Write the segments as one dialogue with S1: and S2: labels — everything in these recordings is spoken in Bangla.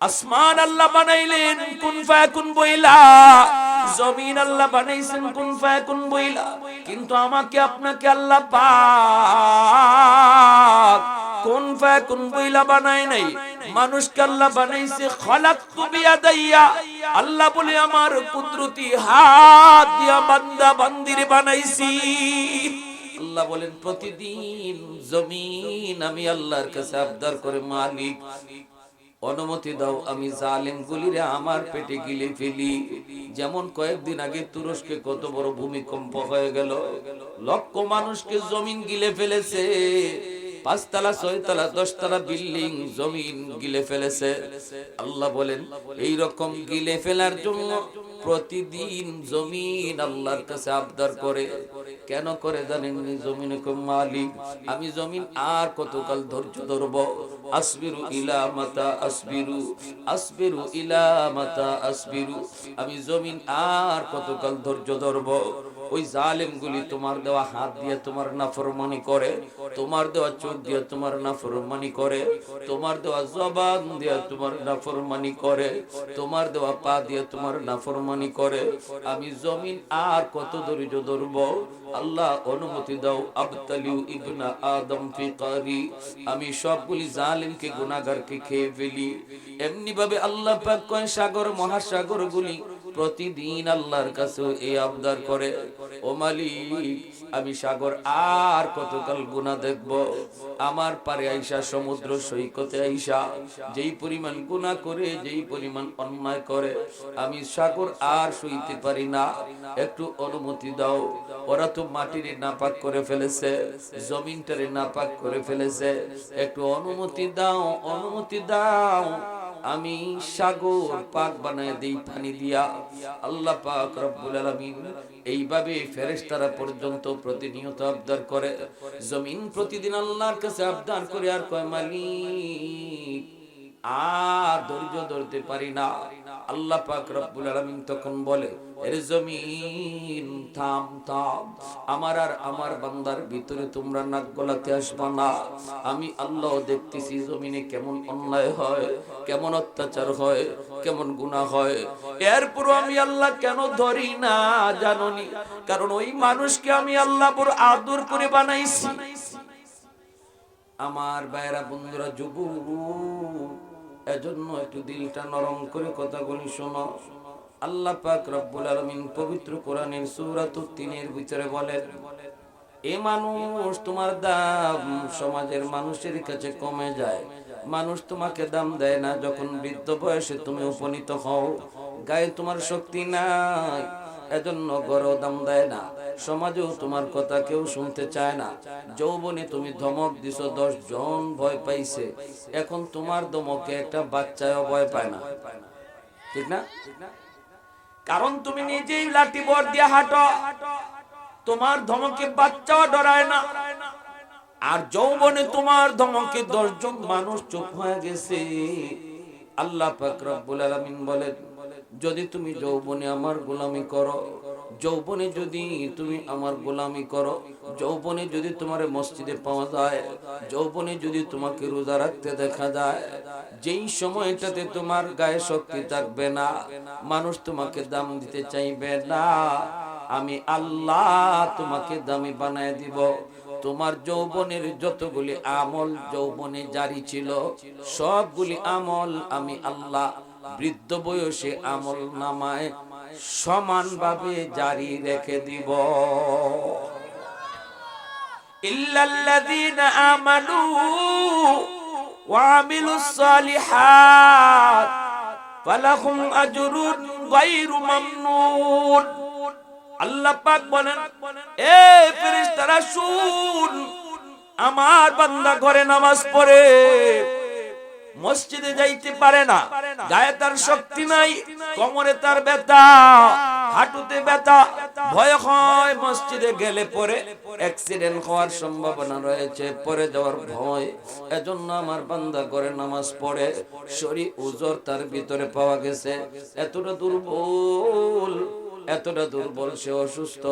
S1: আসমান আল্লাহ বানাইলেন কুন ফায়াকুন বইলা, জমিন আল্লাহ বানাইছেন কুন ফায়াকুন বইলা, কিন্তু আমাকে আপনাকে আল্লাহ পাক কুন ফায়াকুন বইলা বানায় নাই। মানুষকে আল্লাহ বানাইছে খলাকতু বিয়াদাইয়া, আল্লাহ বলে আমার কুদরতি হাত দিয়া বান্দা বান্দিরে বানাইছি। আল্লাহ বলেন প্রতিদিন জমিন আমি আল্লাহর কাছে আবদার করে, মালিক অনুমতি দাও আমি জালেম গুলিরে আমার পেটে গিলে ফেলি। যেমন কয়েকদিন আগে তুরস্কে কত বড় ভূমিকম্প হয়ে গেল, লক্ষ মানুষকে জমিন গিলে ফেলেছে, 5 তলা 6 তলা 10 তলা বিল্ডিং জমিন গিলে ফেলেছে। আল্লাহ বলেন এই রকম গিলে ফেলার জন্য প্রতিদিন জমিন আল্লাহর কাছে আবদার করে। কেন করে জানেন? জমিনে কো মালিক আমি জমিন আর কতকাল ধৈর্য ধরব? আসবিরু ইলা মাতা আসবিরু, আসবিরু ইলা মাতা আসবিরু, আমি জমিন আর কতকাল ধৈর্য ধরব? ওই জালেম গুলি তোমার দেওয়া হাত দিয়ে তোমার নাফরমানি করে, তোমার দেওয়া চোখ দিয়ে তোমার নাফরমানি করে, তোমার দেওয়া জবান দিয়ে তোমার নাফরমানি করে, তোমার দেওয়া পা দিয়ে তোমার নাফরমানি করে। আমি জমিন আর কত ধৈর্য ধরব? আল্লাহ অনুমতি দাও আবতালিউ ইবনা আদম ফি কারি, আমি সবগুলি জালিমকে গুনাহগারকে খেয়ে ফেলি। এমনি ভাবে আল্লাহ পাক কয় সাগর মহাসাগর গুলি প্রতিদিন আল্লাহর কাছে এই আবদার করে, ও মালিক আমি সাগর আর কতকাল গুনাহ দেখব? আমার পারে আইসা সমুদ্র সৈকতে আইসা যেই পরিমাণ গুনাহ করে, যেই পরিমাণ অন্যায় করে, আমি সাগর আর সইতে পারি না, একটু অনুমতি দাও। ওরা তো মাটিরে নাপাক করে ফেলেছে, জমিনটারে নাপাক করে ফেলেছে, একটু অনুমতি দাও, অনুমতি দাও, আমি সাগর পাক বানায় দেই পানি দিয়া। আল্লাহ পাক রব্বুল আলামিন এইভাবে ফেরেশতারা পর্যন্ত প্রতিনিয়ত আবদার করে। জমিন প্রতিদিন আল্লাহর কাছে আবদার করে আর কয় মালিক আর ধৈর্য ধরতে পারি না। আল্লাহ পাক রব্বুল আলামিন তখন বলে, এর জমিন থাম থাম, আমার আর আমার বান্দার ভিতরে তোমরা নাক গলাতে আসবা না। আমি আল্লাহ দেখতেছি জমিনে কেমন অন্যায় হয়, কেমন অত্যাচার হয়, কেমন গুনাহ হয়। এরপরও আমি আল্লাহ কেন ধরি না জানোনি? কারণ ওই মানুষকে আমি আল্লাহ বড় আদর করে বানাইছি। আমার ভাইরা বন্ধুরা যুবক, এজন্য একটু দিলটা নরম করে কথাগুলি শোনো। আল্লাহ পাক রব্বুল আলামিন পবিত্র কোরআনের সূরাতুত ৩ এর ভিতরে বলেন, এ মানুষ তোমার দাম সমাজের মানুষের কাছে কমে যায়, মানুষ তোমাকে দাম দেয় না যখন বৃদ্ধ বয়সে তুমি উপনীত হও, গায়ে তোমার শক্তি নাই, এজন্য গড়ও দাম দেয় না, সমাজেও তোমার কথা কেউ শুনতে চায় না। যৌবনে তুমি ধমক দিছো, 10 জন ভয় পাইছে, এখন তোমার ধমকে একটা বাচ্চাও ভয় পায় না, ঠিক না? কারণ তুমি নিজেই লাঠি বর দিয়ে হাঁটো, তোমার ধমকে বাচ্চাও ডরায় না। আর যৌবনে তোমার ধমকে 10 জন মানুষ চুপ হয়ে গেছে। আল্লাহ পাক রব্বুল আলামিন বলেন, যদি তুমি যৌবনে আমার গোলামি করো, যৌবনে যদি তুমি আমার গোলামি করো, যৌবনে যদি তোমার মসজিদে পাওয়া যায়, যৌবনে যদি তোমাকে রোজা রাখতে দেখা যায়, যেই সময়টাতে তোমার গায়ে শক্তি থাকবে না, মানুষ তোমাকে দাম দিতে চাইবে না, আমি আল্লাহ তোমাকে দামি বানায় দিব। তোমার যৌবনের যতগুলি আমল যৌবনে জারি ছিল, সবগুলি আমল আমি আল্লাহ বৃদ্ধ বয়সে আমল নামায় সমানভাবে জারি রেখে দিব। ইল্লাল্লাযীনা আমানু ওয়া আমিলুস সালিহাত ফালাহুম আজরুন গায়রু মামনুন। আল্লাহ পাক বলেন, এ ফেরেশতারা শুন, আমার বান্দা ঘরে নামাজ পড়ে, মসজিদে যাইতে পারে না, গায়ে তার শক্তি নাই, কোমরে তার ব্যথা, হাঁটুতে ব্যথা, ভয় হয় মসজিদে গেলে পরে অ্যাক্সিডেন্ট হওয়ার সম্ভাবনা রয়েছে, পড়ে যাওয়ার ভয়, এজন্য আমার বান্দা ঘরে নামাজ পড়ে, শরীর উজর তার ভিতরে পাওয়া গেছে, এতটা দুর্বল, এতটা দুর্বল, সে অসুস্থ,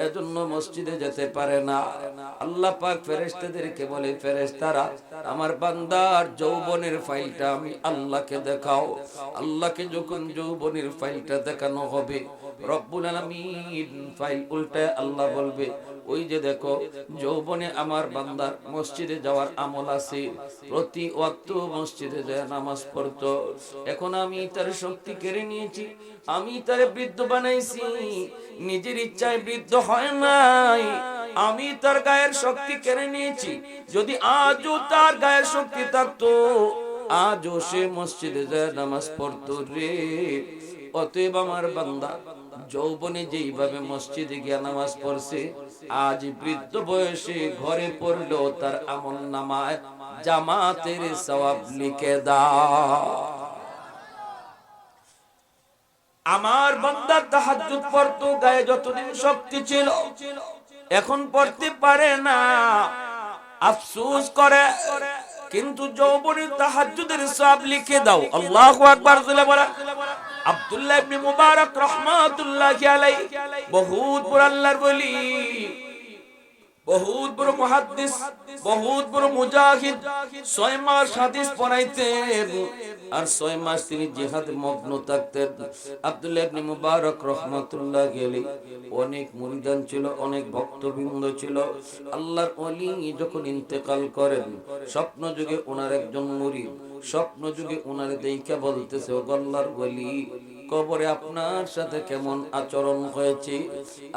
S1: এজন্য মসজিদে যেতে পারে না। আল্লাহ পাক ফেরেশতাদেরকে বলে, ফেরেশতারা আমার বান্দার যৌবনের ফাইলটা আমি আল্লাহকে দেখাও। আল্লাহকে যখন যৌবনের ফাইলটা দেখানো হবে, রব্বুল আলামিন ফাইল উল্টায় আল্লাহ বলবে, ওই যে দেখো যৌবনে আমার বান্দার মসজিদে যাওয়ার আমল আছে, প্রতি ওয়াক্ত মসজিদে যায় নামাজ পড়তো, এখন আমি তার শক্তি কেড়ে নিয়েছি, আমি তারে বৃদ্ধ বানাইছি, নিজের ইচ্ছায় বৃদ্ধ হয় নাই, আমি তার গায়ের শক্তি কেড়ে নিয়েছি। যদি আজও তার গায়ের শক্তি থাকতো, আজও সে মসজিদে যায় নামাজ পড়তো রে। অতএব আমার বান্দা যৌবনে যেইভাবে মসজিদে গিয়ে নামাজ পড়ছে, আজ বৃদ্ধ বয়সে ঘরে পড়লেও তার আমল নামায় জামাতের সওয়াব লিখে দাও। আমার বান্দা তাহাজ্জুদ পড়তো, গায়ে যতদিন শক্তি ছিল, এখন পড়তে পারে না, আফসোস করে, কিন্তু যৌবনে তাহাজ্জুদের সওয়াব লিখে দাও। আল্লাহু আকবার বলে বলা। আব্দুল্লাহ ইবনে মুবারক রাহমাতুল্লাহি আলাইহি বহুত বড় আল্লাহর ওলি, বহুত বড় মুহাদ্দিস, বহুত বড় মুজাহিদ, 6 মাস হাদিস পড়াইতেন আর 6 মাস তিনি জিহাদে মগ্ন থাকতেন। আব্দুল্লাহ ইবনে মুবারক রাহমাতুল্লাহি আলাইহি অনেক মুরিদান ছিল, অনেক ভক্তবৃন্দ ছিল। আল্লাহর ওলি যখন ইন্তেকাল করেন, স্বপ্ন যুগে ওনার একজন মুরিদ স্বপ্ন যুগে ওনারে দেইখা বলতেছে, ও আল্লাহর ওলি, কবরে আপনার সাথে কেমন আচরণ হয়েছে?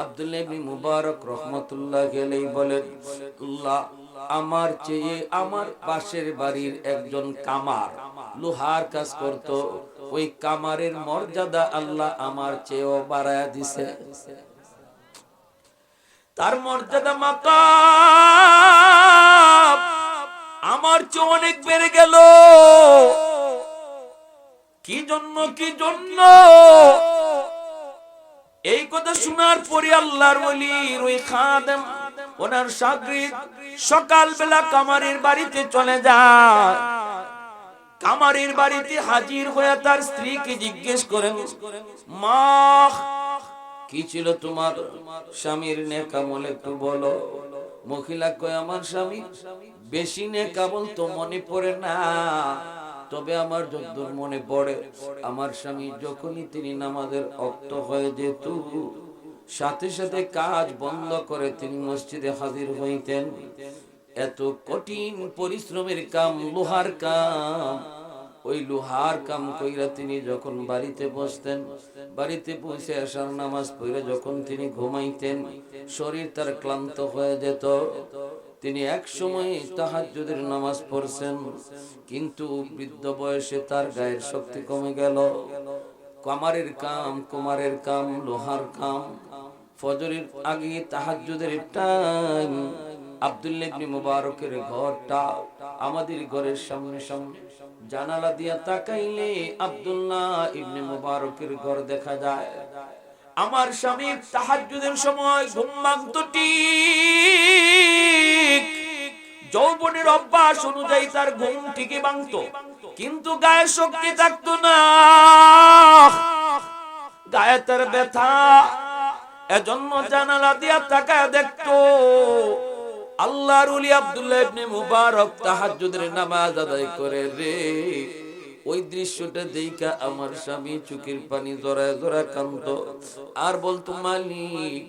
S1: আব্দুল্লাহ ইবনে মুবারক রাহমাতুল্লাহি আলাইহি বলেন, আল্লাহ আমার চেয়ে আমার পাশের বাড়ির একজন কামার লোহার কাজ করত, ওই কামারের মর্যাদা আল্লাহ আমার চেয়েও বাড়ায়া দিছে, তার মর্যাদা মাকাম আমার চেয়ে অনেক বেড়ে গেল। কি জন্য কি জন্য? এই কথা শোনার পরে আল্লাহর ওলির ওই খাদেম, ওনার শাগরিদ সকাল বেলা কামারের বাড়িতে চলে যায়। কামারের বাড়িতে হাজির হয়ে তার স্ত্রীকে জিজ্ঞেস করেন, মা কি ছিল তোমার স্বামীর নেক আমল একটু বলো। মহিলা কয়, আমার স্বামী বেশি নেক আমল তো মনে পড়ে না, তবে আমার যতদূর মনে পড়ে, আমার স্বামী যখনই তিনি নামাজের ওয়াক্ত হয়ে যেত, সাথে সাথে কাজ বন্ধ করে তিনি মসজিদে হাজির হইতেন। এত কঠিন পরিশ্রমের কাম, লোহার কাম, ওই লোহার কাম কইরা তিনি যখন বাড়িতে বসতেন, বাড়িতে বসে আসার নামাজ পড়ে যখন তিনি ঘুমাইতেন, শরীর তার ক্লান্ত হয়ে যেত। তিনি এক সময় তাহাজ্জুদের নামাজ পড়ছেন, কিন্তু বৃদ্ধ বয়সে তার গায়ের শক্তি কমে গেল। কামারের কাম, কুমারের কাম, লোহার কাম, ফজরের আগে তাহাজ্জুদের টাইম। আব্দুল্লাহ ইবনে মুবারকের ঘরটা আমাদের ঘরের সামনে সামনে, জানালা দিয়া তাকাইলে আব্দুল্লাহ ইবনে মুবারকের ঘর দেখা যায়। আমার স্বামী তাহাজ্জুদের সময় ঘুম ভাঙতো ঠিক, যৌবনের অভ্যাস অনুযায়ী তার ঘুম ঠিকই ভাঙতো, কিন্তু গায়ে শক্তি থাকতো না, গায়ে তার ব্যথা। এজন্য জানালা দিয়া তাকায় দেখতো আল্লাহর ওলি আব্দুল্লাহ ইবনে মুবারক তাহাজ্জুদের নামাজ আদায় করে রে। ওই দৃশ্যটা দেখা আমার স্বামী চোখের পানি জড়ায় জড়ায় কাঁদতো আর বলতো, মালিক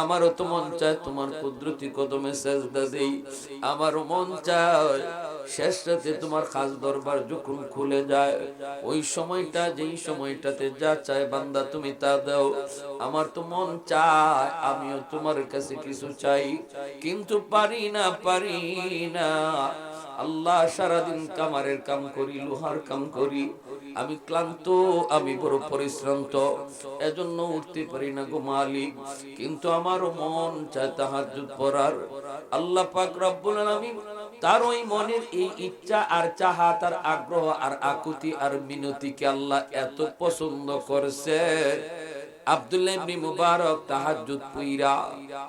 S1: আমারও তো মন চায় তোমার কুদরতি কদমে সেজদা দেই, আমারও মন চায় শেষ রাতে তোমার খাস দরবার যখন খুলে যায়, ওই সময়টা, যেই সময়টাতে যা চায় বান্দা তুমি তা দাও। আমার তো মন চায় আমিও তোমার কাছে কিছু চাই, কিন্তু পারি না, পারি না। আল্লাহ, সারাদিন কামারের কাম করি, লোহার কাম করি, আমি ক্লান্ত, আমি বড় পরিশ্রান্ত, এজন্য উঠতে পারি না গো মালিক, কিন্তু আমারও মন চায় তাহাজ্জুদ পড়ার। আল্লাহ পাক রব্বুল আলামিন তার ওই মনের এই ইচ্ছা আর চাহা, তার আগ্রহ আর আকুতি আর মিনতিকে আল্লাহ এত পছন্দ করছে, আব্দুল্লাহ ইবনে মুবারক তাহাজ্জুদ পইরা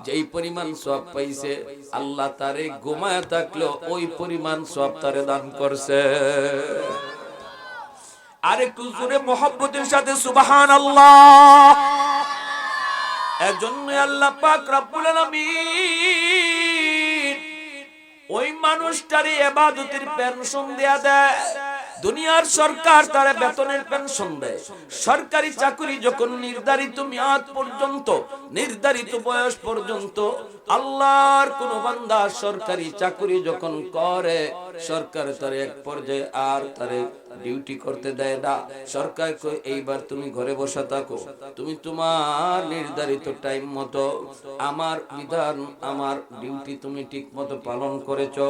S1: যেই পরিমাণ সওয়াব পাইছে, আল্লাহ তারে ঘুমায় থাকলেও ওই পরিমাণ সওয়াব তারে দান করছে। আর একটু জোরে মুহাব্বতের সাথে সুবহানাল্লাহ। এজন্য আল্লাহ পাক রব্বুল আলামিন ওই মানুষটারে ইবাদতের পেনশন দেয়া দেয়। দুনিয়ার সরকার তার বেতনের পেনশন দেয়। সরকারি চাকরি যখন নির্ধারিত মেয়াদ পর্যন্ত, নির্ধারিত বয়স পর্যন্ত, আল্লাহর কোন বান্দা সরকারি চাকরি যখন করে, সরকার তার এক পর্যায়ে আর তার ডিউটি করতে দেয় না। সরকার কই এইবার তুমি ঘরে বসে থাকো, তুমি তোমার নির্ধারিত টাইম মতো আমার বিধান, আমার ডিউটি তুমি ঠিক মতো পালন করেছো,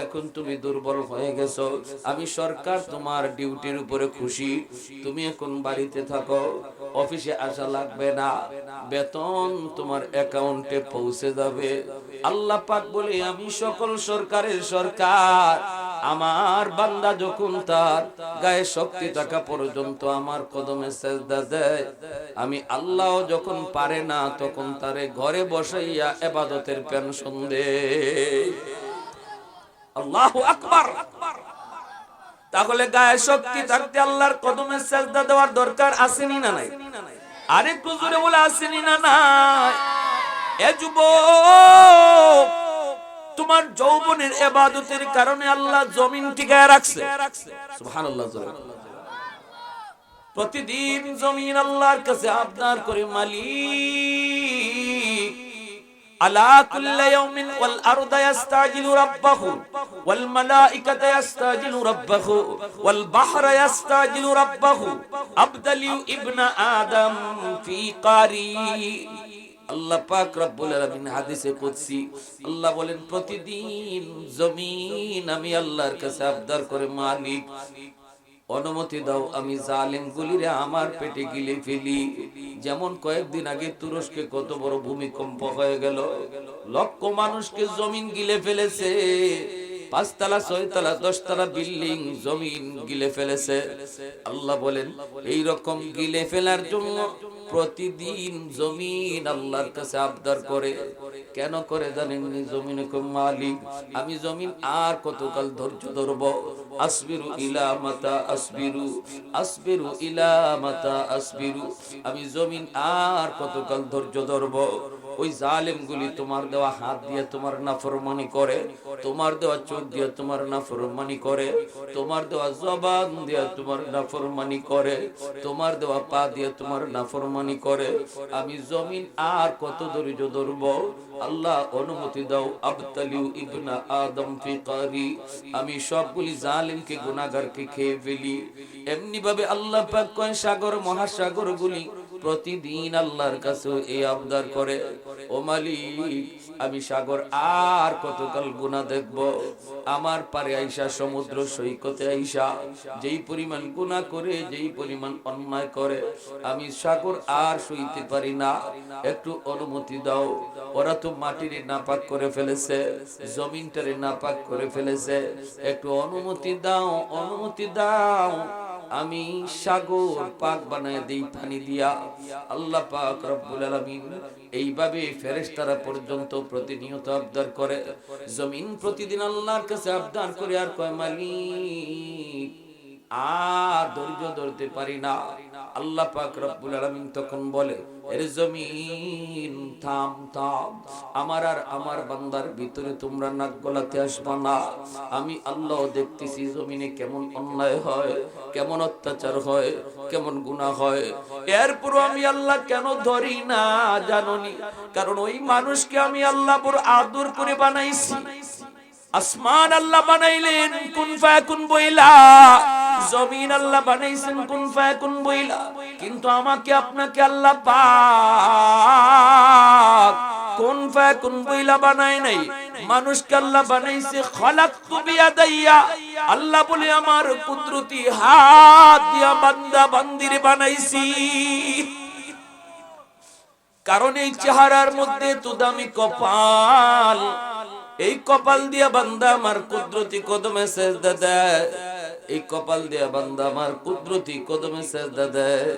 S1: এখন তুমি দুর্বল হয়ে গেছো, আমি সরকার তোমার ডিউটির উপরে খুশি, তুমি এখন বাড়িতে থাকো, অফিসে আসা লাগবে না, বেতন তোমার অ্যাকাউন্টে পৌঁছে যাবে। আল্লাহ পাক বলে আমি সকল সরকারের সরকার, আমার বান্দা যখন তার গায়ে শক্তি থাকা পর্যন্ত আমার কদমে সেজদা দেয়, আমি আল্লাহ যখন পারে না তখন তারে ঘরে বসাইয়া ইবাদতের পেনশন দেয়। আল্লাহু আকবার। তাহলে গায়ে শক্তি থাকতে আল্লাহর কদমে সেজদা দেওয়ার দরকার আসেনি না নাই? আরেকটু জোরে বলে আসেনি না নাই? এ যুবক, তোমার যৌবনের ইবাদতের কারণে আল্লাহ জমিন টিকায় রাখছে। সুবহানাল্লাহ। প্রতিদিন জমিন আল্লাহর কাছে আবদার করে, মালিক আলা কুল্লি ইয়াউমিন ওয়াল আরদু ইস্তাজিলু রাব্বাহু ওয়াল মালাইকাতু ইস্তাজিলু রাব্বাহু ওয়াল বাহরু ইস্তাজিলু রাব্বাহু আবদালিউ ইবনা আদম ফি কারি। আল্লাহ পাক রব্বুল আলামিন হাদিসে কুদসি আল্লাহ বলেন, প্রতিদিন জমিন আমি আল্লাহর কাছে আবদার করে, মালিক অনুমতি দাও আমি জালিম গুলিরে আমার পেটে গিলে ফেলি। যেমন কয়েকদিন আগে তুরস্কে কত বড় ভূমিকম্প হয়ে গেল, লক্ষ মানুষকে জমিন গিলে ফেলেছে, 5 তলা 6 তলা 10 তলা বিল্ডিং জমিন গিলে ফেলেছে। আল্লাহ বলেন এই রকম গিলে ফেলার জন্য প্রতিদিন জমিন আল্লাহর কাছে আবদার করে। কেন করে জানেন? জমিনে কো মালিক আমি জমিন আর কতকাল ধৈর্য ধরব? আসবিরু ইলা মাতা আসবিরু, আসবিরু ইলা মাতা আসবিরু, আমি জমিন আর কতকাল ধৈর্য ধরব? ওই জালেমগুলি তোমার দেওয়া হাত দিয়ে তোমার নাফরমানি করে, তোমার দেওয়া চোখ দিয়ে তোমার নাফরমানি করে, তোমার দেওয়া জবান দিয়ে তোমার নাফরমানি করে, তোমার দেওয়া পা দিয়ে তোমার নাফরমানি করে। আমি জমিন আর কত ধৈর্য ধরব? আল্লাহ অনুমতি দাও, আবতালিউ ইবনা আদম ফি কারি, আমি সবগুলি জালিমকে গুনাহগারকে খেয়ে ফেলি। এমনি ভাবে আল্লাহ পাক কয় সাগর মহাসাগর গুলি প্রতিদিন আল্লাহর কাছে এই আবদার করে, ও মালিক আমি সাগর আর কতকাল গুনাহ দেখব? আমার পারে আইসা সমুদ্র সৈকতে আইসা যেই পরিমাণ গুনাহ করে, যেই পরিমাণ অন্যায় করে, আমি সাগর আর সইতে পারি না, একটু অনুমতি দাও। ওরা তো মাটিরে নাপাক করে ফেলেছে, জমিনটারে নাপাক করে ফেলেছে, একটু অনুমতি দাও, অনুমতি দাও, আমি সাগর পাক বানায় দেই পানি দিয়া। আল্লাহ পাক রব্বুল আলামিন এইভাবে ফেরেশতারা পর্যন্ত প্রতিনিয়ত আবদার করে। জমিন প্রতিদিন আল্লাহর কাছে আবদার করে আর কয়, মালিক আর ধৈর্য ধরতে পারি না। আল্লাহ পাক রব্বুল আলামিন তখন বলে, এর জমিন থাম থাম, আমার আর আমার বান্দার ভিতরে তোমরা নাক গলাতে আসবা না। আমি আল্লাহ দেখতেছি জমিনে কেমন অন্যায় হয়, কেমন অত্যাচার হয়, কেমন গুনাহ হয়। এরপর আমি আল্লাহ কেন ধরি না জানোনি? কারণ ওই মানুষকে আমি আল্লাহ বড় আদর করে বানাইছি। আসমান আল্লাহ বানাইলেন কুন ফায়াকুন বইলা, জমিন আল্লাহ বানাইছেন কুন ফায়াকুন বইলা, কিন্তু আমাকে আপনাকে আল্লাহ পাক কুন ফায়াকুন বইলা বানায় নাই। মানুষকে আল্লাহ বানাইছে খলাকতু বিয়াদাইয়া, আল্লাহ বলে আমার কুদরতি হাত দিয়া বান্দা বান্দিরে বানাইছি। কারণ এই চেহারার মধ্যে তো দামি কপাল, এই কপাল দিয়া বান্দা আমার কুদরতি কদমে সেজদা দেয়, এই কপাল দিয়া বান্দা আমার কুদরতি কদমে সেজদা দেয়।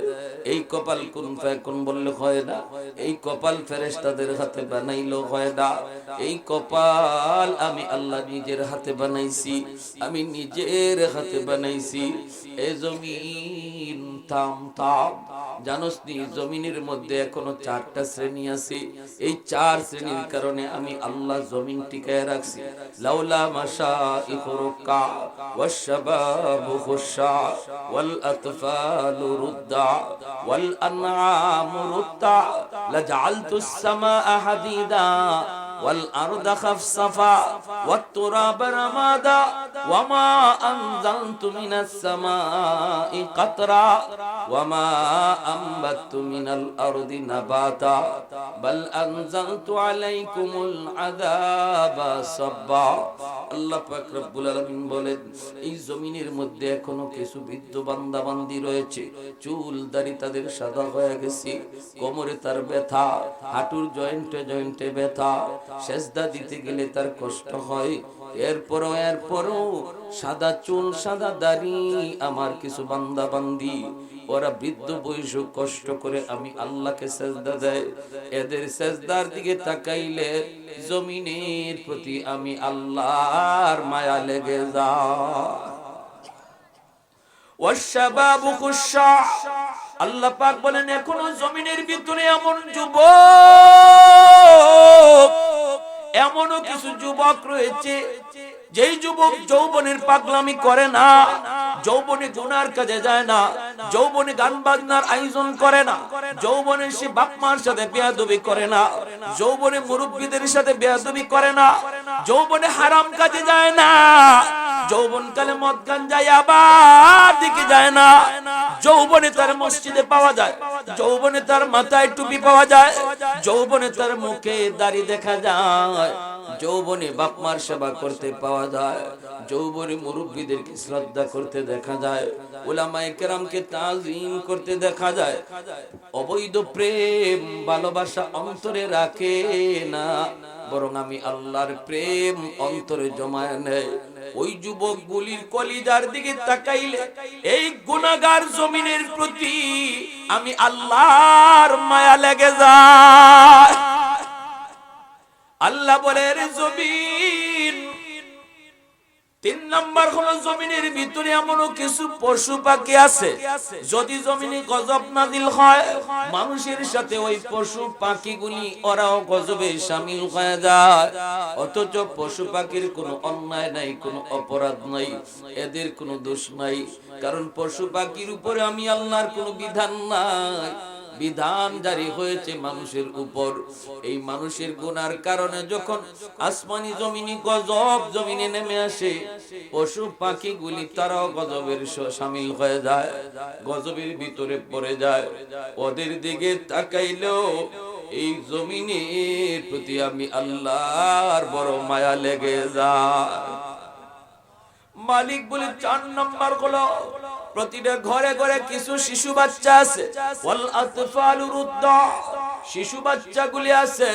S1: এই কপাল কুন ফায়াকুন বললে হয় না, এই কপাল ফেরেশতাদের হাতে বানাইলো হয় না, এই কপাল আমি আল্লাহ নিজের হাতে বানাইছি, আমি নিজের হাতে বানাইছি। এ জমিন থাম থাম, জানোস নি জমিনের মধ্যে এখনো 4টা শ্রেণী আছে। এই 4 শ্রেণীর কারণে আমি আল্লাহ জমিন টিকায় রাখছি। লাউলা মাশাইখু রুকা ওয়াশ-শাবাবু খুশা ওয়াল আতফালু রুদ্দা ওয়াল আনআমু রুত্তা লাজআলতুস সামাআ হাদিদা والأرض خفصفا والتراب رمادا وما أنزلت من السماء قطرا وما أنبت من الأرض نباتا بل أنزلت عليكم العذاب صبا আল্লাহ পাক রব্বুল আলামিন বলেন এই জমিনের মধ্যে এখনো কিছু বৃদ্ধ বান্দা বান্দি রয়েছে, চুল দাড়ি তাদের সাদা হয়ে গেছে, কোমরে তার ব্যথা, হাঁটুর জয়েন্টে জয়েন্টে ব্যথা, সেজদা দিতে গেলে তার কষ্ট হয়। এরপরও সাদা চুল সাদা দাড়ি আমার কিছু বান্দা বান্দি, ওরা বৃদ্ধ বয়স কষ্ট করে আমি আল্লাহকে সেজদা দেয়। এদের সেজদার দিকে তাকাইলে জমিনের প্রতি আমি আল্লাহর মায়া লেগে যায়। ওয়াশ-শাবাবু খুশা, আল্লাহ পাক বলেন এখনো জমিনের ভিতরে এমন যুবক, এমনও কিছু যুবক রয়েছে যেই যুবক যৌবনের পাগলামি করে না, যৌবনে গুনার কাজে যায় না, যৌবনে গান বাজনার আয়োজন করে না, যৌবনে সে বাপ মার সাথে বেয়াদবি করে না, যৌবনে মুরব্বীদের সাথে বেয়াদবি করে না, যৌবনে হারাম কাজে যায় না, যৌবন কালে মদ গাঞ্জা আবার দিকে যায় না, যৌবনে তার মসজিদে পাওয়া যায়, যৌবনে তার মাথায় টুপি পাওয়া যায়, যৌবনে তার মুখে দাড়ি দেখা যায়, যৌবনে বাপ মার সেবা করতে পাওয়া যায়, যৌবনে মুরব্বীদেরকে শ্রদ্ধা করতে দেখা যায়, উলামায়ে কেরামকে তাজিম করতে দেখা যায়। অবৈধ প্রেম ভালোবাসা অন্তরে রাখে না, বরং আমি আল্লাহর প্রেম অন্তরে জমায় নেয়। ওই যুবকগুলির কলিজার দিকে তাকাইলে এই গুনাহগার জমিনের প্রতি আমি আল্লাহর মায়া লেগে যায়। আল্লাহ বলে রে জমিন, 3 নাম্বার হলো জমিনের ভিতরে এমনও কিছু পশু পাখি আছে, যদি জমিনে গজব নাজিল হয় মানুষের সাথে ওই পশু পাখিগুলি ওরাও গজবে শামিল হয়ে যায়। অথচ পশু পাখির কোনো অন্যায় নাই, কোনো অপরাধ নাই, এদের কোনো দোষ নাই, কারণ পশু পাখির উপরে আমি আল্লাহর কোনো বিধান নাই, বিধান জারি হয়েছে মানুষের উপর। এই মানুষের গুনার কারণে যখন আসমানি জমিনি গজব জমিনে নেমে আসে, পশু পাখিগুলি তারাও গজবের শামিল হয়ে যায়, গজবের ভিতরে পড়ে যায়। ওদের দিকে তাকাইলেও এই জমিনের প্রতি আমি আল্লাহর বড় মায়া লেগে যায়। মালিক বলে 4 নাম্বার হলো প্রতিটা ঘরে ঘরে কিছু শিশু বাচ্চা আছে, ওয়াল আতফালু রুদ্দা, শিশু বাচ্চাগুলি আছে,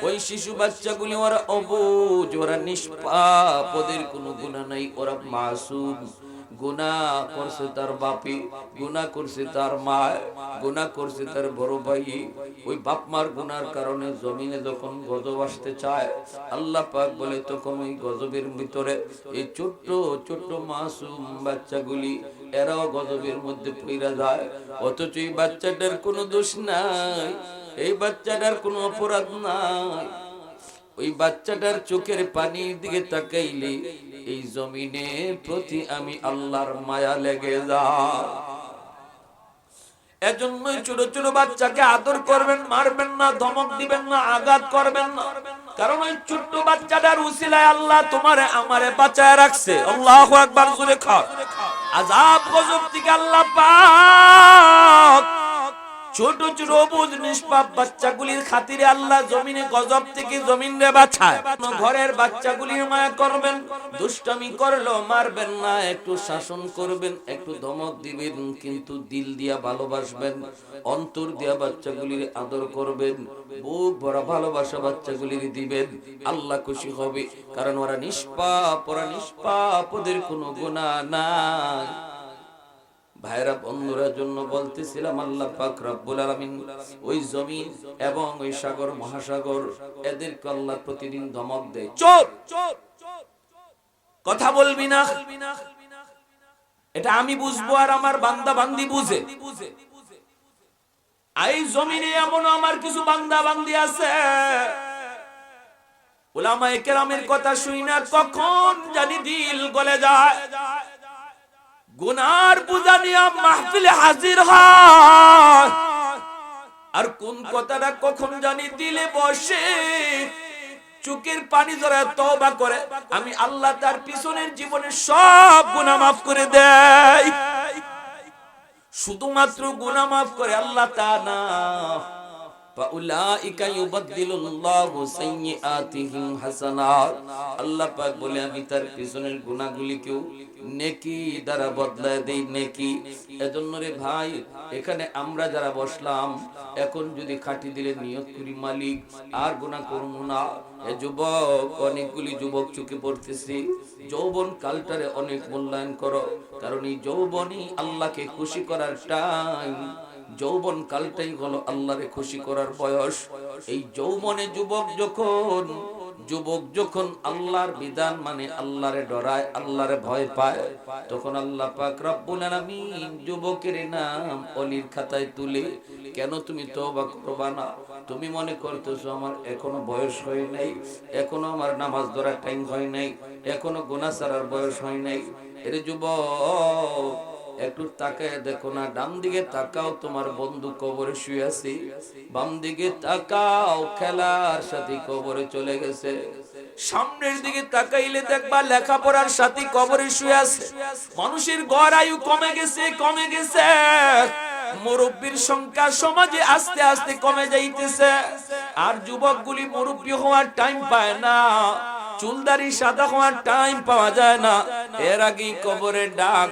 S1: ওই শিশু বাচ্চাগুলি ওরা অবুঝ, ওরা নিষ্পাপ, ওদের কোনো গুনাহ নাই, ওরা মাসুম। গুনাহ করছে তার বাপি, গুনাহ করছে তার মা, গুনাহ করছে তার বড় ভাই, ওই বাপ মার গুনার কারণে জমিনে যখন গজব আসতে চায় আল্লাহ পাক বলে তখন ওই গজবের ভিতরে এই ছোট্ট ছোট্ট মাসুম বাচ্চাগুলি এরাও গজবের মধ্যে পড়ে যায়। অথচ এই বাচ্চাটার কোনো দোষ নাই, এই বাচ্চাটার কোনো অপরাধ নাই, ওই বাচ্চাটার চোখের পানির দিকে তাকাইলে এই জমিনের প্রতি আমি আল্লাহর মায়া লেগে যায়। এজন্যই ছোট ছোট বাচ্চাকে আদর করবেন, মারবেন না, ধমক দিবেন না, আঘাত করবেন না, কারণ ওই ছোট্ট বাচ্চাটার উসিলায় আল্লাহ তোমারে আমারে বাঁচায় রাখছে। আল্লাহু আকবার জোরে খাও। আযাব গজব থেকে আল্লাহ পাক ছোট ছোট অবুঝ নিষ্পাপ বাচ্চাগুলির খাতিরে আল্লাহ জমিনে গজব থেকে জমিনে বাঁচায়। ঘরের বাচ্চাগুলির মায়া করবেন, দুষ্টামি করলো মারবেন না, একটু শাসন করবেন, একটু ধমক দিবেন, কিন্তু দিল দিয়া ভালোবাসবেন, অন্তর দিয়া বাচ্চাগুলির আদর করবেন, বুক ভরা ভালোবাসা বাচ্চাগুলির দিবেন। আল্লাহ খুশি হবে, কারণ ওরা নিষ্পাপ, ওরা নিষ্পাপ, ওদের কোনো গুনাহ নাই। ভাইরা বন্ধুরা জন্য বলতেছিলাম আল্লাহ পাক রব্বুল আলামিন ওই জমিন এবং ওই সাগর মহাসাগর এদেরকে আল্লাহ প্রতিদিন ধমক দেয়, চোর কথা বলবি না। এটা আমি বুঝবো আর আমার বান্দা বান্দি বুঝে। এই জমিনে এমন আমার কিছু বান্দা বান্দি আছে উলামায়ে কেরামের কথা শুই না কখন জানি দিল গলে যায়, গুনার বোঝা নিয়ে মাহফিলে হাজির হয়, আর কোন কথাটা কখন জানি দিলে বসে চোখের পানি ধরে তওবা করে, আমি আল্লাহ তার পিছনের জীবনের সব গুনাহ মাফ করে দেয়। শুধুমাত্র গুনাহ মাফ করে আল্লাহ তা না, ফাউলাইকা ইউবাদদিলুল্লাহু সাইয়্যাতিহিম হাসানাত, আল্লাহ পাক বলে আমি তার পিছনের গুনাহগুলিকেও নেকি দ্বারা বদলায় দেই নেকি। এজন্য রে ভাই, এখানে আমরা যারা বসলাম এখন যদি খাঁটি দিলে নিয়ত করি মালিক আর গুনাহ করব না। এ যুবক, অনেকগুলি যুবক চোখে পড়তেছি, যৌবন কালটারে অনেক মূল্যায়ন করো, কারণ এই যৌবনই আল্লাহকে খুশি করার টাইম। যৌবন কালটাই হলো আল্লাহরে খুশি করার বয়স। এই যৌবনে যুবক যখন আল্লাহর বিধান মানে আল্লাহরে ডরায়, আল্লাহরে ভয় পায়, তখন আল্লাহ পাক রব্বুল আলামিন যুবকের নাম ওলির খাতায় তুলে, কেন তুমি তওবা করবা না? তুমি মনে করতেছো আমার এখনো বয়স হয় নাই, এখনো আমার নামাজ ধরার টাইম হয় নাই, এখনো গুনাহ ছাড়ার বয়স হয় নাই। এর যুবক, একটু তাকায় দেখো না, ডান দিকে তাকাও, তোমার বন্ধু কবরে শুয়ে আছে, বাম দিকে তাকাও, খেলার সাথী কবরে চলে গেছে, সামনের দিকে তাকাইলে দেখবা লেখাপড়ার সাথী কবরে শুয়ে আছে। মানুষের গড় আয়ু কমে গেছে, মুরব্বীর সংখ্যা সমাজে আস্তে আস্তে কমে যাইতেছে, আর যুবকগুলি মুরব্বী হওয়ার টাইম পায় না, চুলদারি সাদা হওয়ার টাইম পাওয়া যায় না, এর আগেই কবরের ডাক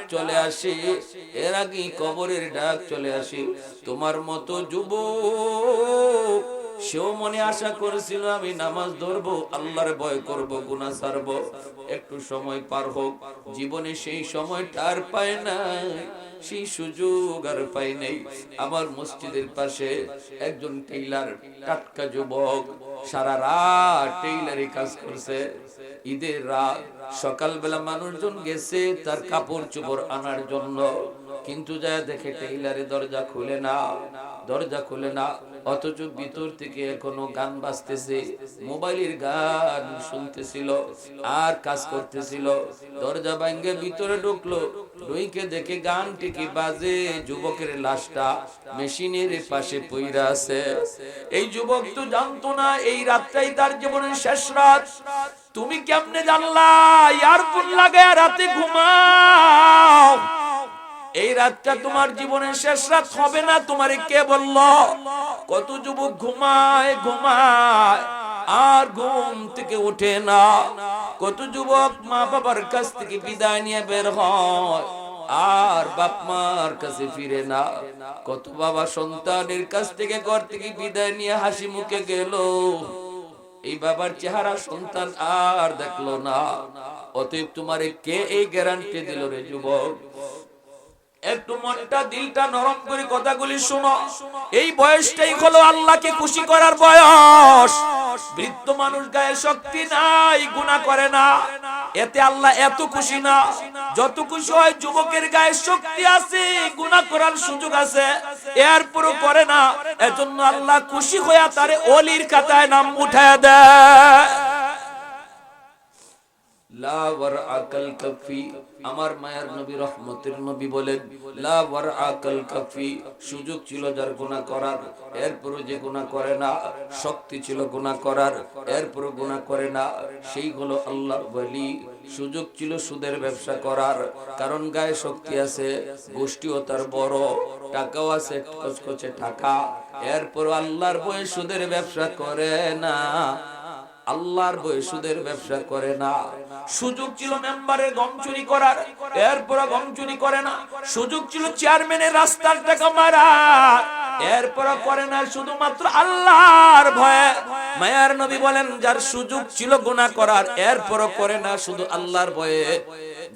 S1: চলে আসে, তোমার মতো যুবক সেও মনে আশা করেছিল আমি নামাজ ধরবো, আল্লাহর ভয় করব, গুনাহ ছাড়বো, একটু সময় পার হোক, জীবনে সেই সময়টা আর পায় না, সেই সুযোগ আর পাই নাই। আমার মসজিদের পাশে একজন টেইলার, টাটকা যুবক, সারা রাত টেইলারি কাজ করছে। ঈদের রাত সকালবেলা মানুষজন গেছে তার কাপড় চোপড় আনার জন্য, কিন্তু যায় দেখে টেইলারে দরজা খুলে না, অথচ ভিতর থেকে এখনো গান বাজতেছে, মোবাইলের গান শুনতেছিল আর কাজ করতেছিল। দরজা ভাঙে ভিতরে ঢুকলো, ঢুকে দেখে গান ঠিকই বাজে, যুবকের লাশটা মেশিনের পাশে পইরা আছে। এই যুবক তো জানতো না এই রাতটাই তার জীবনের শেষ রাত। তুমি কেমনে জানলা? ইয়ারফোন লাগায় রাতে ঘুমাও, এই রাতটা তোমার জীবনের শেষ রাত হবে না, তোমারে কে বললো? কত যুবক ঘুমায় আর ঘুম থেকে ওঠে না, কত যুবক মা বাবার কাছ থেকে বিদায় নিয়ে বের হয় আর বাপ মার কাছে ফিরে না, কত বাবা সন্তানের কাছ থেকে ঘর থেকে বিদায় নিয়ে হাসি মুখে গেল, এই বাবার চেহারা সন্তান আর দেখলো না। অতএব তোমারে কে এই গ্যারান্টি দিল রে যুবক? একটু মনটা দিলটা নরম করে কথাগুলি শোনো, এই বয়সটাই হলো আল্লাহকে খুশি করার বয়স। বৃদ্ধ মানুষ গায়ে শক্তি নাই, গুনাহ করে না, এতে আল্লাহ এত খুশি না। যত খুশি হয় যুবকের গায়ে শক্তি আছে, গুনাহ করার সুযোগ আছে, এরপরও করে না, এজন্য আল্লাহ খুশি হয়ে তারে ওলির খাতায় নাম উঠায় দেয়। লা ওয়ারআকাল কাফি, আমার মায়ার নবী রহমতের নবী বলেন, লা ওয়ারআকাল কাফি, সুযোগ ছিল যার গুনাহ করার, এরপরও যে গুনাহ করে না, শক্তি ছিল গুনাহ করার, এরপরও গুনাহ করে না, সেই হলো আল্লাহর ওলি। সুযোগ ছিল সুদের ব্যবসা করার, কারণ গায়ে শক্তি আছে, গোষ্ঠীও তার বড়, টাকাও আছে কচকচে টাকা, এরপরও আল্লাহর ভয়ে সুদের ব্যবসা করে না, আল্লাহর ভয়ে সুদের ব্যবসা করে না। সুযোগ ছিল মেম্বারের গম চুরি করার, এরপর গম চুরি করে না। সুযোগ ছিল চেয়ারম্যানের রাস্তার টাকা মারা, এরপর করে না, শুধুমাত্র আল্লাহর ভয়ে। মায়ার নবী বলেন, যার সুযোগ ছিল গুনাহ করার, এরপর করে না, শুধু আল্লাহর ভয়ে,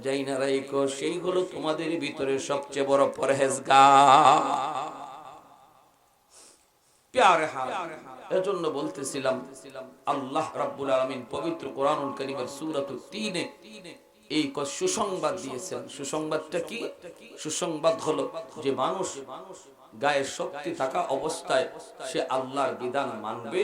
S1: যাই না রাইকো, সেই হলো তোমাদের ভিতরে সবচেয়ে বড় পরহেজগার। প্যারে হাল, এজন্য বলতেছিলাম আল্লাহ রাব্বুল আলামিন পবিত্র কোরআনুল কারীমের সূরাতুত ৩-এ এই সুসংবাদ দিয়েছেন। সুসংবাদটা কি? সুসংবাদ হলো যে মানুষ গায়ে শক্তি থাকা অবস্থায় সে আল্লাহর বিধান মানবে,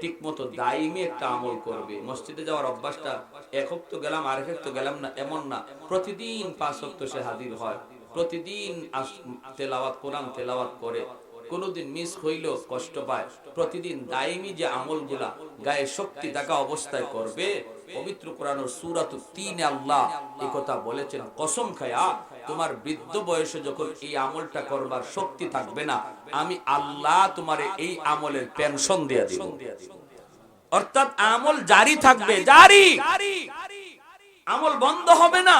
S1: ঠিক মতো দায়মি একটা আমল করবে। মসজিদে যাওয়ার অভ্যাসটা এক ওয়াক্ত গেলাম আর এক ওয়াক্ত গেলাম না এমন না, প্রতিদিন 5 ওয়াক্ত সে হাজির হয়, প্রতিদিন তেলাওয়াত, কোরআন তেলাওয়াত করে, কোনদিন মিস হইলেও কষ্ট পায়। প্রতিদিন দায়মি যে আমলগুলা গায়ে শক্তি থাকা অবস্থায় করবে, পবিত্র কোরআনের সূরাতুত তিনে আল্লাহ এই কথা বলেছেন, কসম খায়া তোমার বৃদ্ধ বয়সে যখন এই আমলটা করবার শক্তি থাকবে না, আমি আল্লাহ তোমারে এই আমলের পেনশন দিয়ে দিব। অর্থাৎ আমল জারি থাকবে, জারি, আমল বন্ধ হবে না,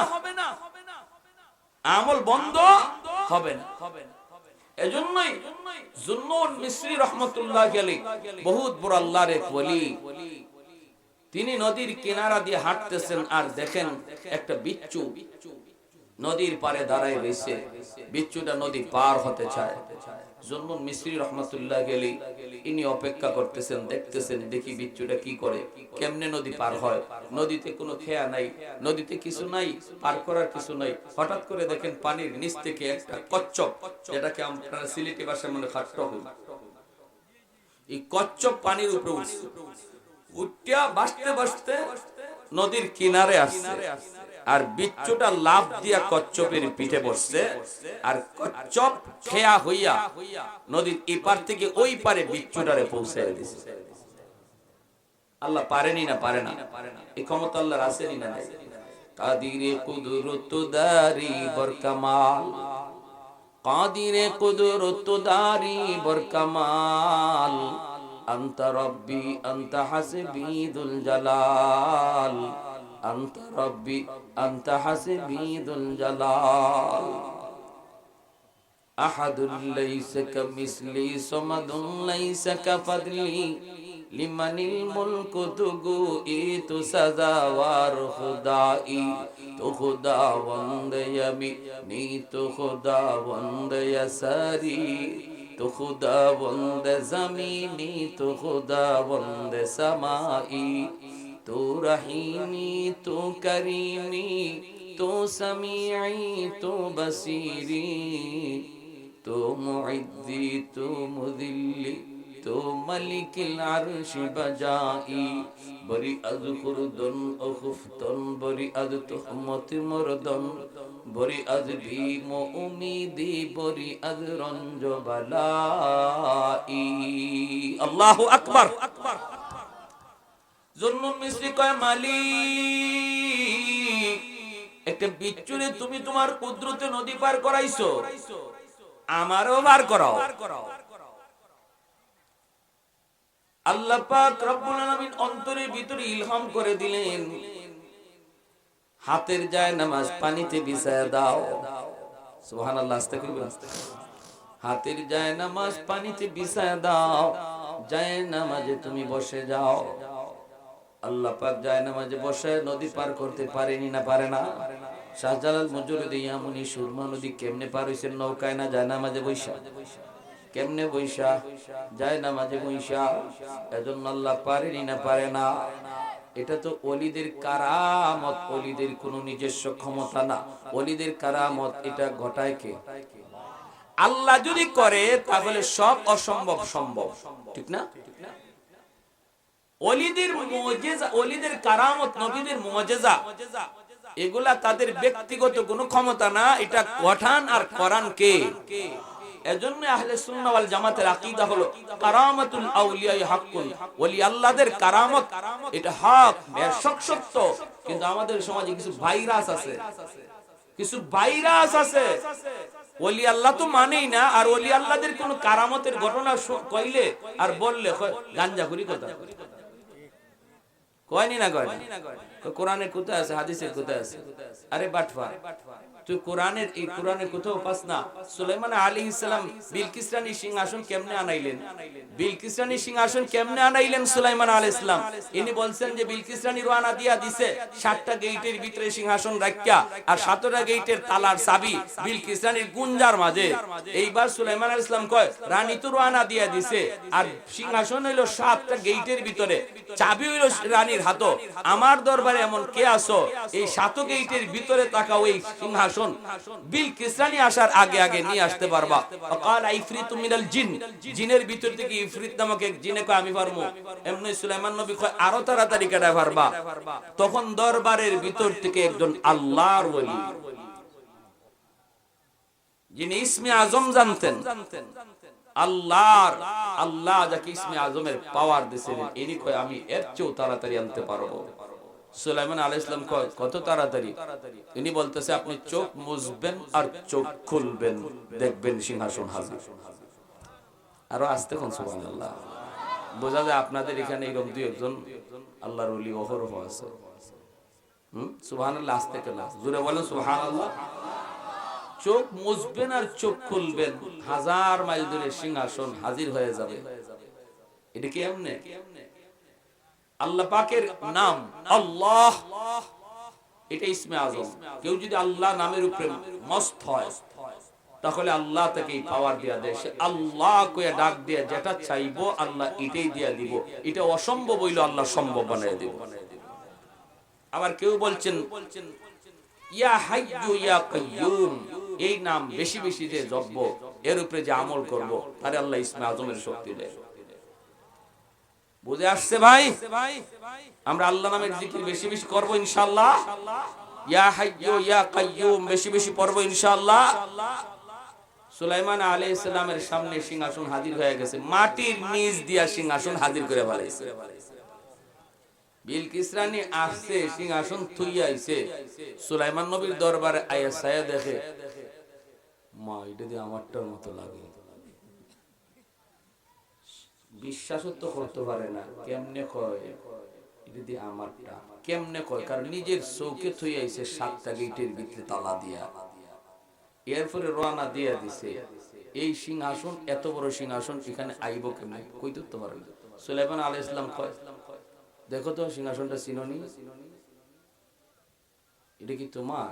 S1: আমল বন্ধ হবে না। এজন্যই জুন্নুন মিসরি রাহমাতুল্লাহি আলাইহি বহুত বড় আল্লাহর এক ওলি, তিনি নদীর কিনারা দিয়ে হাঁটতেছেন আর দেখেন একটা বিচ্ছু নদীর পারে দাঁড়ায় রয়েছে। বিচ্ছুটা নদী পার হতে চায়। জুন্নুন মিসরি রাহমাতুল্লাহি আলাইহি ইনি অপেক্ষা করতেছেন, দেখতেছেন দেখি বিচ্ছুটা কি করে, কেমনে নদী পার হয়। নদীতে কোনো খেয়া নাই, নদীতে কিছু নাই, পার করার কিছু নাই। হঠাৎ করে দেখেন পানির নিচ থেকে একটা কচ্ছপ, যেটাকে আমরা সিলেটি ভাষায় মনে খাট্ট হই, এই কচ্ছপ পানির উপরে উঠছে, উঠিয়া বাসতে বাসতে নদীর কিনারে আসছে। আর বিচ্ছুটা লাফ দিয়া কচ্ছপের পিঠে বসছে, আর কচ্ছপ খেয়া হইয়া নদীর এপার থেকে ওই পারে বিচ্ছুটারে পৌঁছায় দিছে। আল্লাহ পারেনি না? পারে না? এই ক্ষমতা আল্লাহর আসেনি না? নাই। কাদিরে কুদরত দারি বরকামাল, কাদিরে কুদরত দারি বরকামাল, আনতা রব্বি আনতা হাসবি দুল জালাল, আনতা রব্বি আনতা হাসবি দুল জালাল, আহাদুল লাইসা কামিসলি সামাদুন লাইসা কাফাদলি, লিমানিল মুলকু তুগু ইতু সাজাওয়ার খুদাই, তো খুদাবন্দ ইয়ামিনি তো খুদাবন্দ ইয়াসারি, তো খুদাবন্দ জমিনি তো খুদাবন্দ সামাই, তো রহিমি তো করিমি তো সামিঈ তো বসিরি, তো মুইদ্দি তো মুদিল্লি তো মালিকিল আরশি বাজাই, বরি আজ খুরদন ও খুফতন, বরি আজ তুহমত মরদন, বরি আজ ভীম উমিদি, বরি আজ রঞ্জ বালাই। আল্লাহু আকবার। জুন্নুন মিসরি কয়, মালিক একটা বিচ্ছুরে তুমি তোমার কুদরতে নদী পার করাইছো, আমারও পার করাও। আল্লাহ পাক রব্বুল আলামিন অন্তরের ভিতরে ইলহাম করে দিলেন, হাতের যায় নামাজ পানিতে বিছায়া দাও। সুবহানাল্লাহ, আস্তাগফিরুল্লাহ। হাতের যায় নামাজ পানিতে বিছায়া দাও, যায় নামাজে তুমি বসে যাও। আল্লাহ পাক যায় নামাজে বসে নদী পার করতে পারেনি না? পারে না? শাহজালাল মুজরিদি ইয়ামুনি সুরমা নদী কেমনে পার হইছেন? নৌকায় না, যায় নামাজে বৈশা। কেমনে বৈশা? যায় নামাজে বৈশা। এজন্য আল্লাহ পারেনি না? পারে না। এটা তো ওলিদের কারামত, ওলিদের কোনো নিজস্ব ক্ষমতা না। ওলিদের কারামত এটা ঘটায় কে? আল্লাহ যদি করে তাহলে সব অসম্ভব সম্ভব, ঠিক না? ওলিদের মুজিজা, ওলিদের কারামত, নবীদের মুজিজা, এগুলা তাদের ব্যক্তিগত কোনো ক্ষমতা না, এটা গঠন আর করান কে? এজন্য আহলে সুন্নাহ ওয়াল জামাতের আকীদা হলো কারামাতুল আউলিয়া হাক্কুন, ওলি আল্লাহদের কারামত এটা হক, সত্য। কিন্তু আমাদের সমাজে কিছু ভাইরাস আছে, কিছু ভাইরাস আছে, ওলি আল্লাহ তো মানেই না, আর ওলি আল্লাহদের কোন কারামতের ঘটনা কইলে আর বললে গাঞ্জাখুরি কথা কয়নি না? কয় কোরআনের কোথায় আছে? হাদিসের কোথায় আছে? আরে বাটফা, তুই কোরআনের এই কোরআনের কোথাও পাস না সুলাইমান আলাইহিস সালাম বিলকিস রানীর সিংহাসন কেমনে আনাইলেন? বিলকিস রানীর সিংহাসন কেমনে আনাইলেন সুলাইমান আলাইহিস সালাম? ইনি বলছেন যে বিলকিস রানী রওনা দিয়া দিছে 7টা গেটের ভিতরে সিংহাসন রাখিয়া, আর 7টা গেটের তালার চাবি বিলকিস রানীর গুঞ্জার মাঝে। এইবার সুলাইমান আলাইহিস সালাম কয় রানী তো রওনা দিয়া দিছে, আর সিংহাসন হইলো 7টা গেটের ভিতরে, চাবি হইলো রানীর হাতে। আমার দরবারে এমন কে আছো এই 7 গেটের ভিতরে থাকা ওই সিংহাসন বিলকিস রানী আসার আগে আগে নিয়ে আসতে পারবা? ওয়াকাল ইফরিতু মিনাল জিন, জিনের ভিতর থেকে ইফরিত নামক এক জিনে কয় আমি পারমু। এমনি সুলাইমান নবী কয় আরো তাড়াতাড়ি কেটে পারবা। তখন দরবারের ভিতর থেকে একজন আল্লাহর ওলি, যিনি ইসমে আজম জানতেন, আল্লাহ যাকে ইসমে আজমের পাওয়ার দিয়েছিলেন, ইনি কয় আমি এর চেয়েও তাড়াতাড়ি আনতে পারবো। সুলাইমান আলাইহিস সালাম কয় কত তাড়াতাড়ি? ইনি বলতেছে আপনি চোখ মুছবেন আর চোখ খুলবেন, দেখবেন সিংহাসন হাজির। আরো আস্তে কোন সুবহানাল্লাহ। বোঝা যায় আপনাদের এখানে এরকম দুই একজন আল্লাহর ওলি অহরহ আছে। সুবহানাল্লাহ, আস্তে কেন? জোরে বলেন সুবহানাল্লাহ। চোখ মুছবেন আর চোখ খুলবেন, 1000 মাইল দূরে সিংহাসন হাজির হয়ে যাবে। এটা কি এমনে? আল্লাহ পাকের নাম আল্লাহ, এটা ইসমে আজম। কেউ যদি আল্লাহ নামের উপরে মস্ত হয় তাহলে আল্লাহ তাকে পাওয়ার দিয়া দেয়। সে আল্লাহ কয়ে ডাক দিয়ে যেটা চাইবো আল্লাহ এটাই দিয়া দিব। এটা অসম্ভব হইলো আল্লাহ সম্ভব বানায় দিব। আবার কেউ বলছেন ইয়া হাইয়্যু ইয়া কাইয়্যুম, এই নাম বেশি বেশি যে জপব, এর উপরে যে আমল করব, তারে আল্লাহ ইসমে আজমের শক্তি দেয়। বুঝে আসছে ভাই? আমরা আল্লাহ নামের জিকির বেশি বেশি করব ইনশাআল্লাহ। ইয়া হাইয়্যু ইয়া কাইয়্যুম বেশি বেশি পড়ব ইনশাআল্লাহ। সুলাইমান আলাইহিস সালামের সামনে সিংহাসন হাজির হয়ে গেছে, মাটির নিচ দিয়া সিংহাসন হাজির করে ফেলাইছে। বিলকিস রানী আসছে, সিংহাসন থুইয়া আইছে, সুলাইমান নবীর দরবারে আয়া ছায়া দেখে, মা এটা দিয়ে আমারটার মতো লাগে। বিশ্বাসও তো করতে পারে না, কেমনে কয় এটা দিয়ে আমারটা, কেমনে কয়? কারণ নিজের চৌকে থুইয়া আইছে 7টা গেটের ভিতরে তালা দিয়া, এরপরে রওনা দিয়া দিছে। এই সিংহাসন, এত বড় সিংহাসন এখানে আইব কেমনে? কই ধরতে পারে না। সুলাইমান আলাইহিস সালাম কয় দেখো তো সিংহাসনটা চিনোনি, এটা কি তোমার?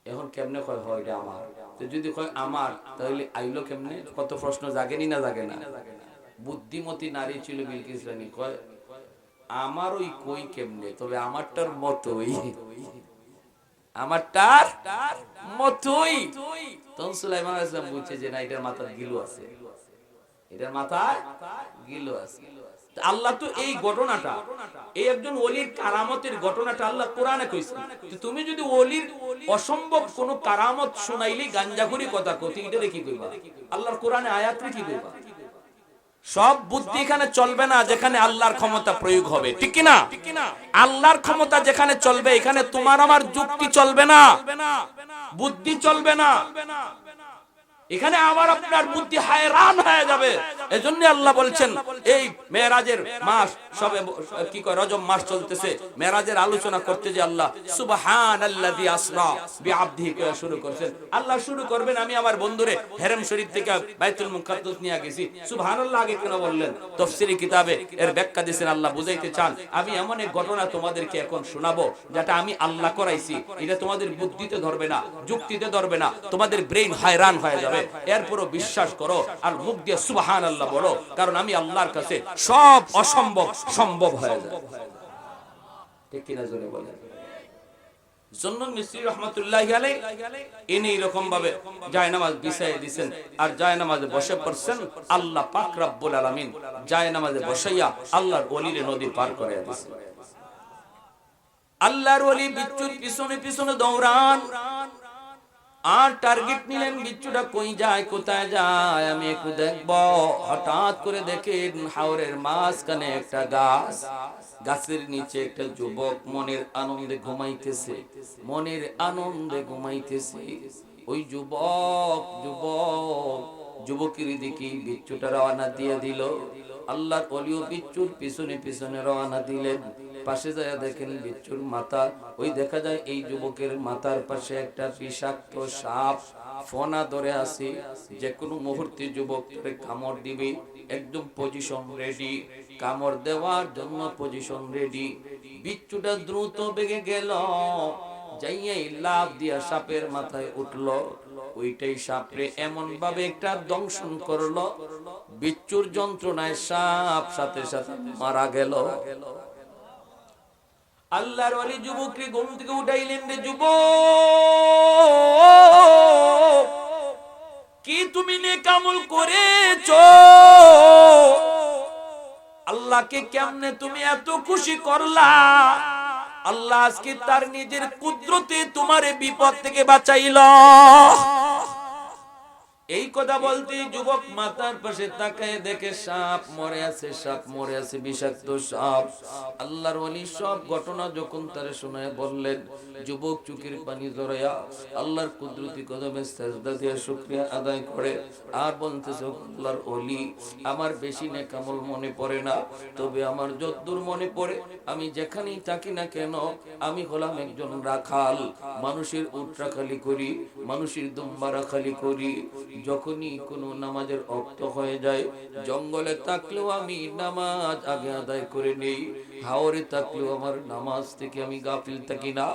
S1: এখন কেমনে কয় হয় এটা আমার? তো যদি কয় আমার, তাহলে আইলো কেমনে? কত প্রশ্ন জাগেনি না জাগে না? বুদ্ধিমতী নারী ছিল বিলকিস রানী, কয় আমার ওই কই কেমনে, তবে আমারটার মতোই, আমারটার মতোই। তখন সুলাইমান আলাইহিস সালাম বুঝছে যে না, এটার মাথায় গিলু আছে, এটার মাথায় গিলু আছে। আল্লাহ তো এই ঘটনাটা, এই একজন ওলির কারামতের ঘটনাটা আল্লাহ কোরআনে কইছে। তুমি যদি ওলির অসম্ভব কোন কারামত শুনাইলি গাঞ্জাখুরি কথা কতি, এটা কি কইবা? আল্লাহর কোরআনে আয়াতে কি কইবা? সব বুদ্ধি এখানে চলবে না যেখানে আল্লাহর ক্ষমতা প্রয়োগ হবে, ঠিক কি না? আল্লাহর ক্ষমতা যেখানে চলবে, এখানে তোমার আমার যুক্তি চলবে না, বুদ্ধি চলবে না। এখানে আমার আপনার বুদ্ধি হায়রান হয়ে যাবে। এজন্য আল্লাহ বলছেন এই মেরাজের মাস, সবে কি কয় রজব মাস চলতেছে, মেরাজের আলোচনা করতে যে আল্লাহ সুবহানাল্লাযী আসরা বিআবদিহি কে শুরু করেছেন। আল্লাহ শুরু করবেন আমি আমার বন্ধুরে হেরেম শরীফ থেকে বাইতুল মুকাদ্দাস নিয়ে গেছি, সুবহানাল্লাহ আগে কেন বললেন? তাফসীরি কিতাবে এর ব্যাখ্যা দিয়েছেন, আল্লাহ বুঝাইতে চান আমি এমন এক ঘটনা তোমাদেরকে এখন শোনাবো যেটা আমি আল্লাহ করাইছি, এটা তোমাদের বুদ্ধিতে ধরবে না, যুক্তিতে ধরবে না, তোমাদের ব্রেইন হায়রান হয়ে যাবে। এরপরও বিশ্বাস করো আর মুখ দিয়ে সুবহানাল্লাহ বলো, কারণ আমি আল্লাহর কাছে সব অসম্ভব সম্ভব হয়ে যায়। ঠিক কিনা জোরে বলেন? জন্নুন মিসরি রাহমাতুল্লাহি আলাইহি ইনি এরকম ভাবে জায়নামাজ বিছাইয়ে দিবেন আর জায়নামাজে বসে পড়ছেন। আল্লাহ পাক রব্বুল আলামিন জায়নামাজে বসাইয়া আল্লাহর ওলিরে নদী পার করে দিয়েছেন। আল্লাহর ওলি বিচ্ছুর পিছনে পিছনে দৌড়ান আর টার্গেট নিলেন, বিচ্ছুটা কই যায়, কোথায় যায়, আমি একটু দেখবো। হঠাৎ করে দেখেন হাওরের মাঝখানে একটা গাছ, গাছের নিচে একটা যুবক মনের আনন্দে ঘুমাইতেছে, মনের আনন্দে ঘুমাইতেছে। ওই যুবকের দিকে বিচ্ছুটা রওনা দিয়ে দিল। আল্লাহর ওলিও বিচ্ছুর পিছনে পিছনে রওনা দিলেন। পাশে যায় দেখেন বিচ্ছুর মাথা, ওই দেখা যায় এই যুবকের মাথার পাশে একটা বিষাক্ত সাপ ফনা ধরে আছে, যে কোনো মুহূর্তে যুবক কামড় দিবে, একদম পজিশন রেডি, কামড় দেওয়ার জন্য পজিশন রেডি। বিচ্ছুটা দ্রুত বেগে গেল, যাইয়াই লাফ দিয়া সাপের মাথায় উঠলো, ওইটাই সাপরে এমন ভাবে একটা দংশন করলো, বিচ্ছুর যন্ত্রণায় সাপ সাথে সাথে মারা গেল। আল্লাহর ওলি যুবককে ঘুম থেকে উঠাইলেন, রে যুবক, কি তুমি নেক আমল করেছো? আল্লাহকে কেমনে তুমি এত খুশি করলা? আল্লাহ আজকে তার নিজের কুদরতে তোমারে বিপদ থেকে বাঁচাইল। এই কথা বলতে যুবক মাথার পাশে তাকায় দেখে সাপ মরে আছে, সাপ মরে আছে, বিষাক্ত সাপ। আল্লাহর ওলি সব ঘটনা যখন তারে শোনায় বললেন, যুবক চোখের পানি জড়াইয়া আল্লাহর কুদরতি কদমে সিজদা দিয়ে শুকরিয়া আদায় করে আর বলতেছে, আল্লাহর ওলি, আমার বেশি নেক আমল মনে পড়ে না, তবে আমার যতদূর মনে পড়ে আমি যেখানেই থাকি না কেন আমি হলাম একজন রাখাল, মানুষের উট রাখালি করি, মানুষের দুম্বা রাখালি করি। যখনই কোনো নামাজের ওয়াক্ত হয়ে যায়, জঙ্গলে থাকলেও আমি নামাজ আগে আদায় করে নেই, হাওরে থাকলেও আমার নামাজ থেকে আমি গাফিল থাকি না।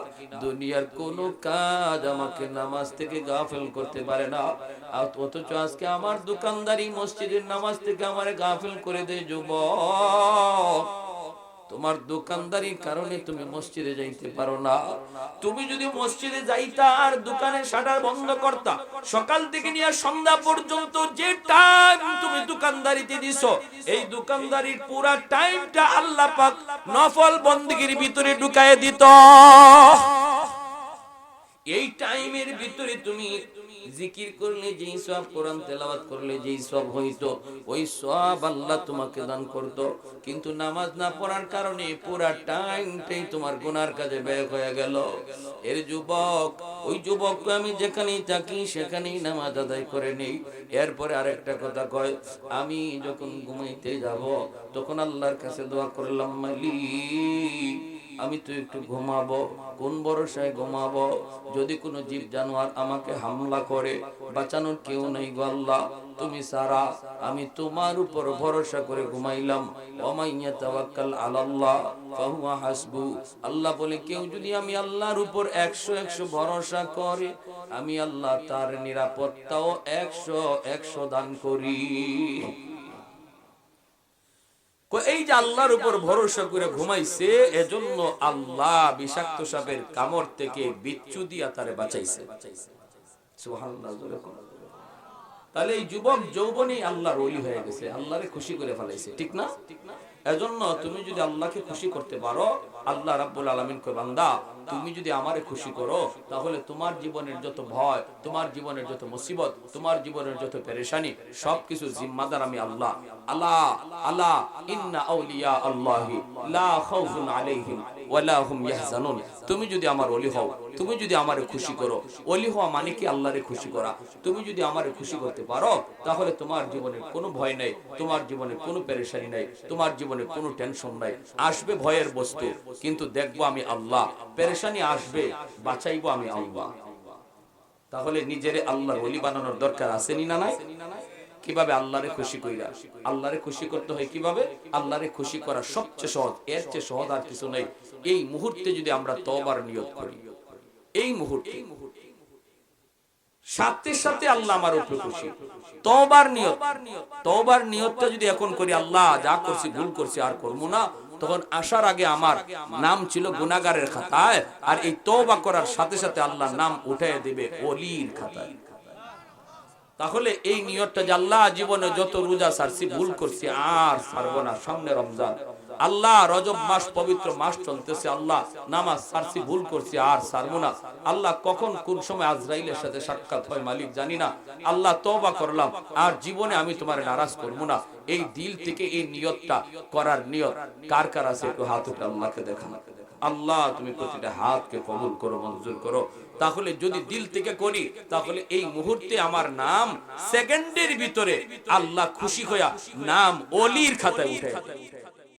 S1: দুনিয়ার কোনো কাজ আমাকে নামাজ থেকে গাফিল করতে পারে না। অথচ আজকে আমার দোকানদারি মসজিদের নামাজ থেকে আমার গাফিল করে দেয়। যুবক, তোমার দোকানদারির কারণে তুমি মসজিদে যাইতে পারো না। তুমি যদি মসজিদে যাইতা আর দোকানের শাটার বন্ধ করতা, সকাল থেকে নিয়ে সন্ধ্যা পর্যন্ত যে টাইম তুমি দোকানদারিতে দিছো, এই দোকানদারির পুরা টাইমটা আল্লাহ পাক নফল বন্দেগীর ভিতরে ঢুকায় দিত। এই টাইমের ভিতরে তুমি জিকির করলে যেই সওয়াব, কোরআন তেলাওয়াত করলে যেই সওয়াব হইতো, ওই সওয়াব আল্লাহ তোমাকে দান করত। কিন্তু নামাজ না পড়ার কারণে পুরা টাইমটাই তোমার গুনার কাজে ব্যয় হয়ে গেল। এর যুবক, ওই যুবককে আমি যেখানেই থাকি সেখানেই নামাজ আদায় করে নেই। এরপরে আরেকটা কথা কয়, আমি যখন ঘুমাইতে যাব তখন আল্লাহর কাছে দোয়া করলাম, মালিক আমি তো একটু ঘুমাবো, কোন ভরসায় ঘুমাবো? যদি কোনো জীব জানোয়ার আমাকে হামলা করে, বাঁচানোর কেউ নেই গো আল্লাহ, তুমি সারা, আমি তোমার উপর ভরসা করে ঘুমাইলাম। ওমাইয়া তাওয়াক্কাল আলাল্লাহ ফাহুয়া হাসবু। আল্লাহ বলে, কেউ যদি আমি আল্লাহর উপর 100 ভরসা করে, আমি আল্লাহ তার নিরাপত্তাও 100 দান করি। এই যে আল্লাহর উপর ভরসা করে ঘুমাইছে, এজন্য আল্লাহ বিষাক্ত সাপের কামড় থেকে বিচ্ছু দিয়া তারে বাঁচাইছে। সুবহানাল্লাহ। তাহলে এই যুবক যৌবনে আল্লাহর ওলি হয়ে গেছে, আল্লাহরে খুশি করে ফেলাইছে, ঠিক না? এজন্য তুমি যদি আল্লাহকে খুশি করতে পারো, আল্লাহ রাব্বুল আলামিন কয়, বান্দা তুমি যদি আমারে খুশি করো, তাহলে তোমার জীবনের যত ভয়, তোমার জীবনের যত মুসিবত, তোমার জীবনের যত পেরেশানি, সবকিছু জিম্মাদার আমি আল্লাহ। আলা আলা ইন্না আউলিয়া আল্লাহি লা খাউফুন আলাইহিম ওয়ালা হুম ইয়াহজানুন। তুমি যদি আমার ওলি হও, তুমি যদি আমারে খুশি করো, ওলি হওয়া মানে কি আল্লাহরে খুশি করা। তুমি যদি আমারে খুশি করতে পারো, তাহলে তোমার জীবনে কোনো ভয় নাই, তোমার জীবনে কোনো পেরেশানি নাই, তোমার জীবনে কোনো টেনশন নাই। আসবে ভয়ের বস্তু, কিন্তু দেখবো আমি আল্লাহ। পেরেশানি আসবে, বাঁচাইবো আমি আল্লাহ। তাহলে নিজেরে আল্লাহর ওলি বানানোর দরকার আছে না নাই? কিভাবে আল্লাহরে খুশি কইরা? আল্লাহরে খুশি করতে হয় কিভাবে? আল্লাহরে খুশি করা সবচেয়ে সহজ, এর চেয়ে সহজ আর কিছু নেই। এই মুহূর্তে যদি আমরা তওবার নিয়ত করি, এই মুহূর্তে সাথে সাথে আল্লাহ আমার উপরে খুশি। তওবার নিয়ত, তওবার নিয়তটা যদি এখন করি, আল্লাহ যা করছি ভুল করছি আর করবো না, তখন আসার আগে আমার নাম ছিল গুনাহগারের খাতায়, আর এই তওবা করার সাথে সাথে আল্লাহ নাম উঠায় দিবে ওলির খাতায়। তাহলে এই নিয়তটা যে আল্লাহ জীবনে যত রোজা ছাড়ছি, ভুল করছি আর ছাড়বো না, সামনে রমজান, আল্লাহ রজব মাস পবিত্র মাস চলতেছে, আল্লাহ নামাজ ছাড়ছি, ভুল করছি আর ছাড়বো না। আল্লাহ কখন কোন সময় আজরাইলের সাথে সাক্ষাৎ হয় মালিক জানি না, আল্লাহ তওবা করলাম আর জীবনে আমি তোমার নারাজ করবো না। এই দিল থেকে এই নিয়তটা করার নিয়ত কার কার আছে? একটু হাত উঠে আল্লাহকে দেখান। আল্লাহ তুমি প্রতিটা হাতকে কবুল করো, মঞ্জুর করো। তাহলে যদি দিল থেকে করি, তাহলে এই মুহূর্তে আমার নাম সেকেন্ডের ভিতরে আল্লাহ খুশি হইয়া নাম ওলির খাতায় উঠে।